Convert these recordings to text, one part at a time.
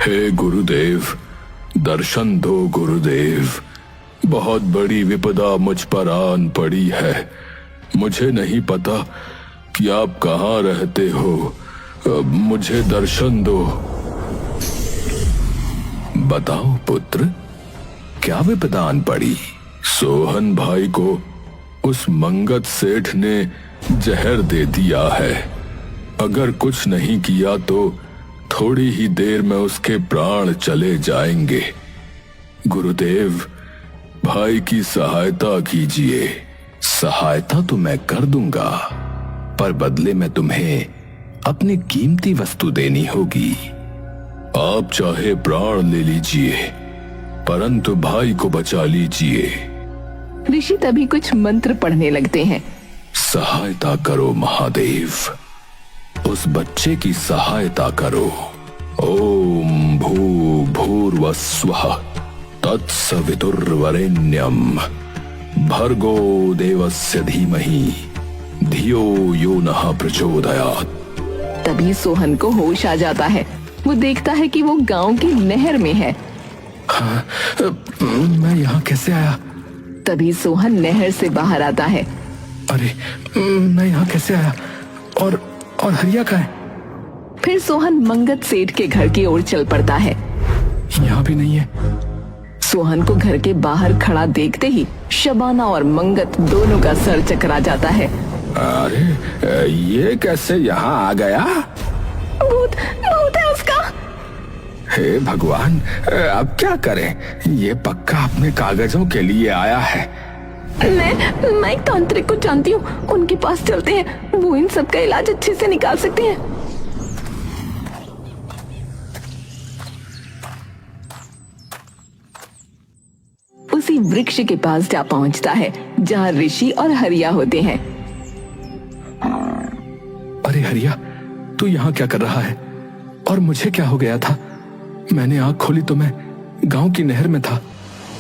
हे गुरुदेव, दर्शन दो गुरुदेव। बहुत बड़ी विपदा मुझ पर आन पड़ी है। मुझे नहीं पता कि आप कहाँ रहते हो। अब मुझे दर्शन दो। बताओ पुत्र, क्या विपदा आन पड़ी? सोहन भाई को उस मंगत सेठ ने जहर दे दिया है। अगर कुछ नहीं किया तो थोड़ी ही देर में उसके प्राण चले जाएंगे। गुरुदेव, भाई की सहायता कीजिए। सहायता तो मैं कर दूंगा, पर बदले में तुम्हें अपनी कीमती वस्तु देनी होगी। आप चाहे प्राण ले लीजिए, परंतु भाई को बचा लीजिए। ऋषि तभी कुछ मंत्र पढ़ने लगते हैं। सहायता करो महादेव, उस बच्चे की सहायता करो। ओम भूर्भुवस्वः तत्सवितुर्वरेण्यम भर्गो देवस्य धीमहि धियो यो नः प्रचोदयात्। तभी सोहन को होश आ जाता है। वो देखता है कि वो गांव की नहर में है। हाँ, मैं यहाँ कैसे आया? तभी सोहन नहर से बाहर आता है। अरे, मैं यहाँ कैसे आया? और हरिया कहाँ है? फिर सोहन मंगत सेठ के घर की ओर चल पड़ता है। यहाँ भी नहीं है। सोहन को घर के बाहर खड़ा देखते ही शबाना और मंगत दोनों का सर चकरा जाता है। अरे, ये कैसे यहाँ आ गया? भूत है उसका। हे भगवान, अब क्या करें? ये पक्का अपने कागजों के लिए आया है। मैं एक तांत्रिक को जानती हूँ, उनके पास चलते हैं। वो इन सब का इलाज अच्छे से निकाल सकते हैं। उसी वृक्ष के पास जा पहुंचता है जहाँ ऋषि और हरिया होते हैं। अरे हरिया, तू यहाँ क्या कर रहा है? और मुझे क्या हो गया था? मैंने आंख खोली तो मैं गांव की नहर में था।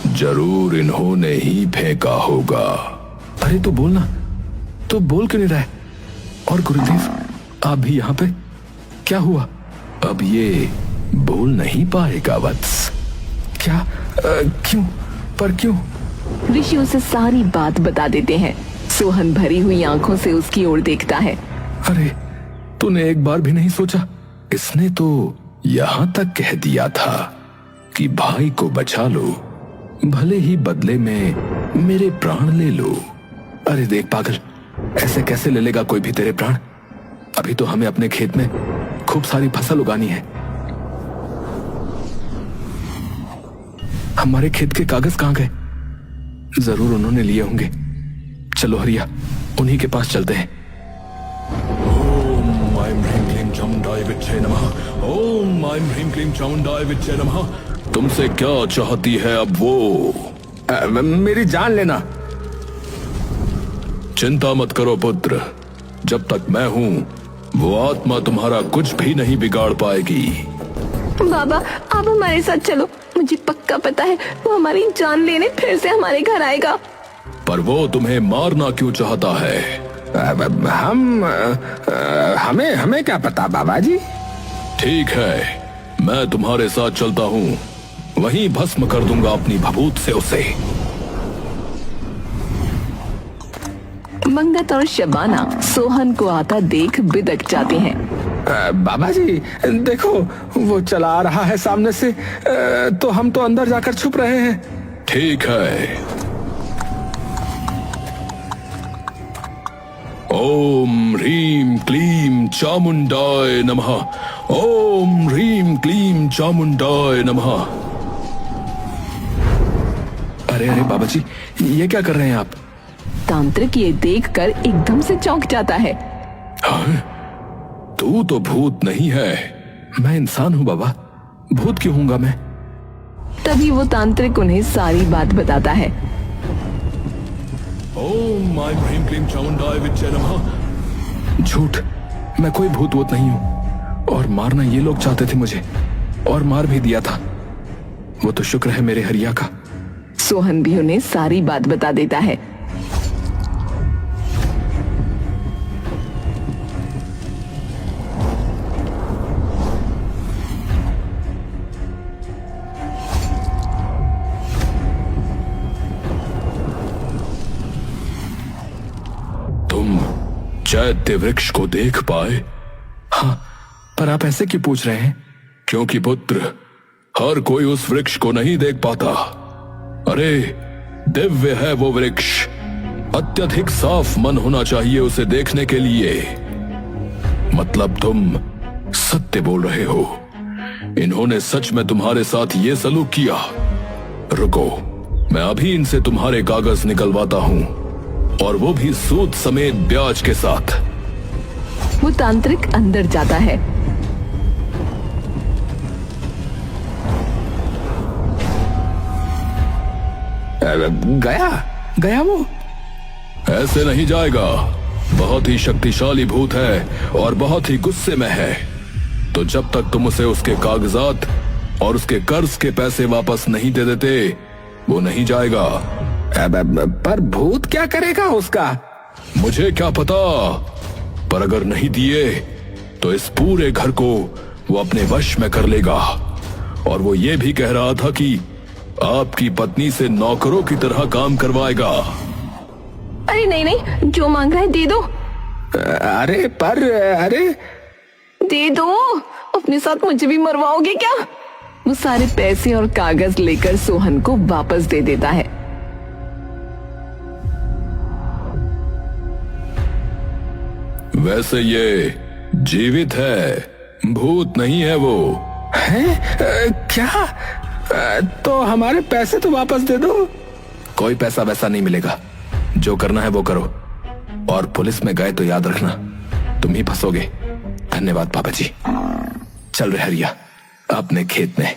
जरूर इन्होंने ही फेंका होगा। अरे तो बोलना, तो बोल क्यों नहीं रहा है? और गुरुदेव, आप भी यहाँ पे? क्या हुआ? अब ये बोल नहीं पाएगा वत्स। क्या? क्यों? पर क्यों? ऋषि उसे सारी बात बता देते हैं। सोहन भरी हुई आंखों से उसकी ओर देखता है। अरे, तूने एक बार भी नहीं सोचा? इसने तो यहाँ तक कह दिया था कि भाई को बचा लो, भले ही बदले में मेरे प्राण ले लो। अरे देख पागल, ऐसे कैसे ले लेगा कोई भी तेरे प्राण? अभी तो हमें अपने खेत में खूब सारी फसल उगानी है। हमारे खेत के कागज कहाँ गए? जरूर उन्होंने लिए होंगे। चलो हरिया, उन्हीं के पास चलते हैं। ओम ऐं ह्रीं क्लीं चामुंडाय विद्महे नमः। ओम ऐं ह्रीं क्लीं चामुंडाय विद्महे नमः। तुमसे क्या चाहती है अब वो? मेरी जान लेना। चिंता मत करो पुत्र, जब तक मैं हूं वो आत्मा तुम्हारा कुछ भी नहीं बिगाड़ पाएगी। बाबा, आप हमारे साथ चलो। मुझे पक्का पता है वो हमारी जान लेने फिर से हमारे घर आएगा। पर वो तुम्हें मारना क्यों चाहता है? हमें क्या पता बाबा जी। ठीक है, मैं तुम्हारे साथ चलता हूँ। वहीं भस्म कर दूंगा अपनी भभूत से उसे। मंगत और शबाना सोहन को आता देख बिदक जाते हैं। बाबा जी देखो, वो चला आ रहा है सामने से। तो हम तो अंदर जाकर छुप रहे हैं। ठीक है। ओम ह्रीं क्लीं चामुंडाय नमः। ओम ह्रीं क्लीं चामुंडाय नमः। अरे अरे बाबा जी, ये क्या कर रहे हैं आप? तांत्रिक ये देखकर एकदम से चौंक जाता है। हाँ? तू तो भूत नहीं है। मैं इंसान हूँ बाबा, भूत क्यों हूँगा मैं? तभी वो तांत्रिक उन्हें सारी बात बताता है। ओम ऐं ह्रीं क्लीं चामुंडाय विद्महे नमः। झूठ, मैं कोई भूत वूत नहीं हूँ। और मारना ये लोग चाहते थे मुझे, और मार भी दिया था। वो तो शुक्र है मेरे हरिया का। सोहन भी उन्हें सारी बात बता देता है। चैत्य वृक्ष को देख पाए? हाँ, पर आप ऐसे क्यों पूछ रहे हैं? क्योंकि पुत्र, हर कोई उस वृक्ष को नहीं देख पाता। अरे दिव्य है वो वृक्ष, अत्यधिक साफ मन होना चाहिए उसे देखने के लिए। मतलब तुम सत्य बोल रहे हो, इन्होंने सच में तुम्हारे साथ ये सलूक किया। रुको, मैं अभी इनसे तुम्हारे कागज निकलवाता हूं, और वो भी सूद समेत ब्याज के साथ। वो तांत्रिक अंदर जाता है। गया वो? ऐसे नहीं जाएगा, बहुत ही शक्तिशाली भूत है और बहुत ही गुस्से में है। तो जब तक तुम उसे उसके कागजात और उसके कर्ज के पैसे वापस नहीं दे देते, वो नहीं जाएगा। पर भूत क्या करेगा उसका? मुझे क्या पता, पर अगर नहीं दिए तो इस पूरे घर को वो अपने वश में कर लेगा। और वो ये भी कह रहा था कि आपकी पत्नी से नौकरों की तरह काम करवाएगा। अरे नहीं नहीं, जो मांग रहा है दे दो। अरे दे दो, अपने साथ मुझे भी मरवाओगे क्या? वो सारे पैसे और कागज लेकर सोहन को वापस दे देता है। वैसे ये जीवित है, भूत नहीं है वो। है? क्या? तो हमारे पैसे तो वापस दे दो। कोई पैसा वैसा नहीं मिलेगा, जो करना है वो करो। और पुलिस में गए तो याद रखना, तुम ही फंसोगे। धन्यवाद पापा जी। चल रहे हरिया अपने खेत में।